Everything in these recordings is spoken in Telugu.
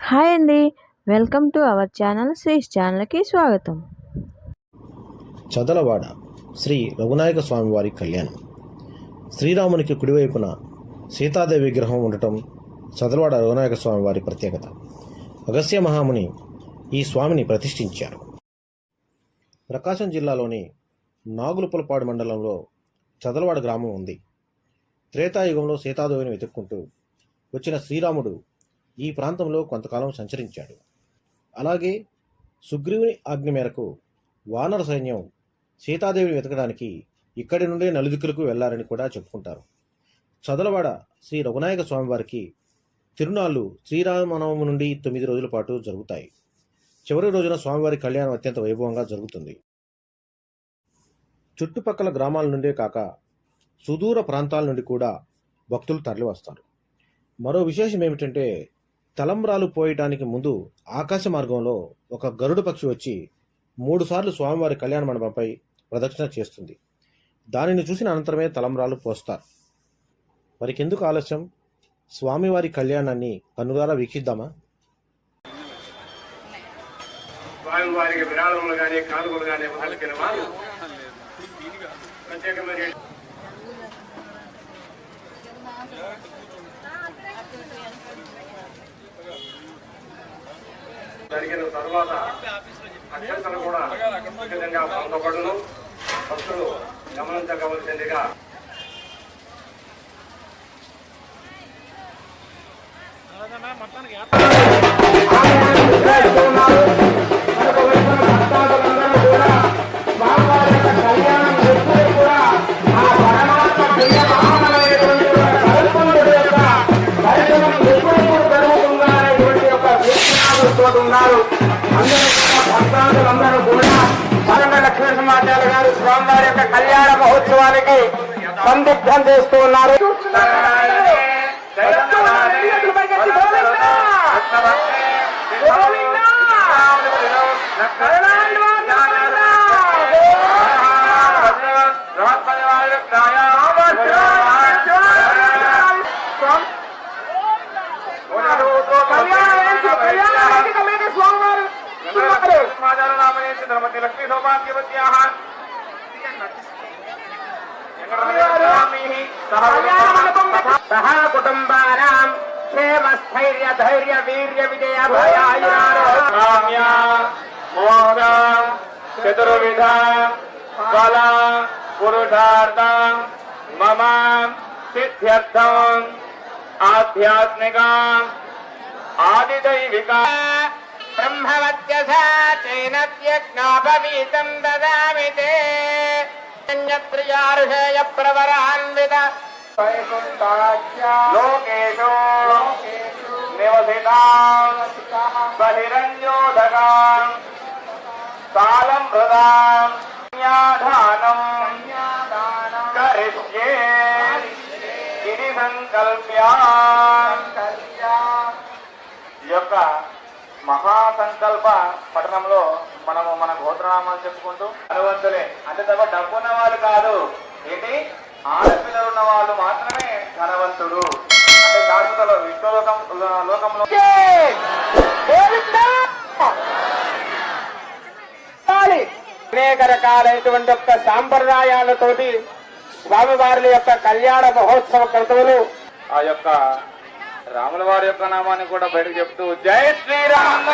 హాయ్ అండి. వెల్కమ్ టు అవర్ ఛానల్ శ్రీస్ ఛానల్కి స్వాగతం. చదలవాడ శ్రీ రఘునాయక స్వామివారి కళ్యాణం. శ్రీరామునికి కుడివైపున సీతాదేవి విగ్రహం ఉండటం చదలవాడ రఘునాయక స్వామివారి ప్రత్యేకత. అగస్త్య మహాముని ఈ స్వామిని ప్రతిష్ఠించారు. ప్రకాశం జిల్లాలోని నాగులుపులపాడు మండలంలో చదలవాడ గ్రామం ఉంది. త్రేతాయుగంలో సీతాదేవిని వెతుక్కుంటూ వచ్చిన శ్రీరాముడు ఈ ప్రాంతంలో కొంతకాలం సంచరించాడు. అలాగే సుగ్రీవుని ఆజ్ఞ మేరకు వానర సైన్యం సీతాదేవిని వెతకడానికి ఇక్కడి నుండే నలుదిక్కులకు వెళ్లారని కూడా చెప్పుకుంటారు. చదలవాడ శ్రీ రఘునాయక స్వామివారికి తిరునాళ్లు శ్రీరామనవమి నుండి 9 రోజుల పాటు జరుగుతాయి. చివరి రోజున స్వామివారి కళ్యాణం అత్యంత వైభవంగా జరుగుతుంది. చుట్టుపక్కల గ్రామాల నుండే కాక సుదూర ప్రాంతాల నుండి కూడా భక్తులు తరలివస్తారు. మరో విశేషం ఏమిటంటే, తలంబ్రాలు పోయటానికి ముందు ఆకాశ మార్గంలో ఒక గరుడ పక్షి వచ్చి 3 సార్లు స్వామివారి కళ్యాణ మండపంపై ప్రదక్షిణ చేస్తుంది. దానిని చూసిన అనంతరమే తలంబ్రాలు పోస్తారు. మరికెందుకు ఆలస్యం, స్వామివారి కళ్యాణాన్ని కన్నులారా వీక్షిద్దామా? స్వామివారికి విరాళములు కానీ కానుకలు కానీ పలికిన వారు ప్రత్యేకమైన జరిగిన తర్వాత అక్షంతలు కూడా విధంగా పొందబడును. భక్తులు గమనించవలసిందిగా ఉన్నారు. అందరూ కూడా పరమ లక్ష్మీ సమాచార్య గారు స్వామివారి యొక్క కళ్యాణ మహోత్సవానికి సందిగ్ధం చేస్తూ ఉన్నారు. లక్ష్మీ సౌభాగ్యవత్యాః సహ కుటుంబానాం క్షేమ స్థైర్య ధైర్య వీర్య విజయ భయాయ మోహ చతుర్విధ ఫల పురుషార్థ మమ సిద్ధ్యర్థం ఆధ్యాత్మిక ఆదిదైవిక బ్రహ్మవత్యసాచైనవ్యజ్ఞాపవీతం దదామి తే అన్యత్రియార్హేయ ప్రవరాన్విత లోకేషు నివసితాం బహిరంజోధకాం కాలం ప్రదాం కన్యాదానం కరిష్యే ఇది సంకల్ప్యా. ఈ యొక్క మహాసంకల్ప పట్టణంలో మనము మన గోత్రనామాలు చెప్పుకుంటూ ధనవంతులే అంటే తప్ప డబ్బున్న వాళ్ళు కాదు, ఏంటి ఆడపిల్లలు ఉన్న వాళ్ళు మాత్రమే ధనవంతుడు అంటే శాశ్వత విశ్వలోకంలో అనేక రకాలైనటువంటి యొక్క సాంప్రదాయాలతోటి స్వామివారి యొక్క కళ్యాణ మహోత్సవ క్రతువులు ఆ యొక్క రాముల వారి యొక్క నామాన్ని కూడా బయటకు చెప్తూ జై శ్రీరామ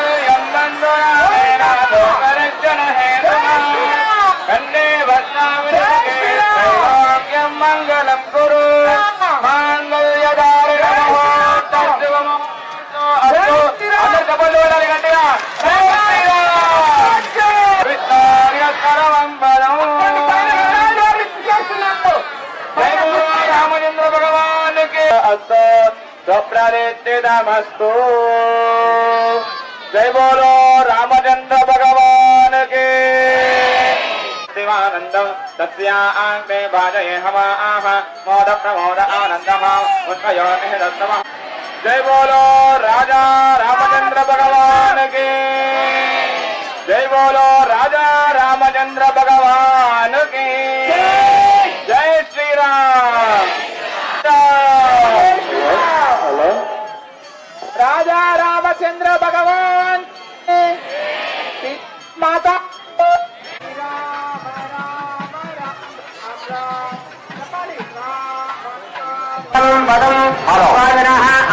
మంగళం గురు రామచంద్ర భగవానికి స్వప్రదిష్టితమస్తు. జై బోలో రామచంద్ర భగవాన్ కి. శివానందం తస్యామే భాజయే హవాః మోద ప్రమోద ఆనందః ఉత్మయోనిః దత్తమ. జై బోలో రాజా రామచంద్ర భగవాన్ కి. జై బోలో రాజా రామచంద్ర భగవాన్ కి. జై శ్రీరామ్. రాజా రామ रामचंद्र भगवान माता राम राम राम राम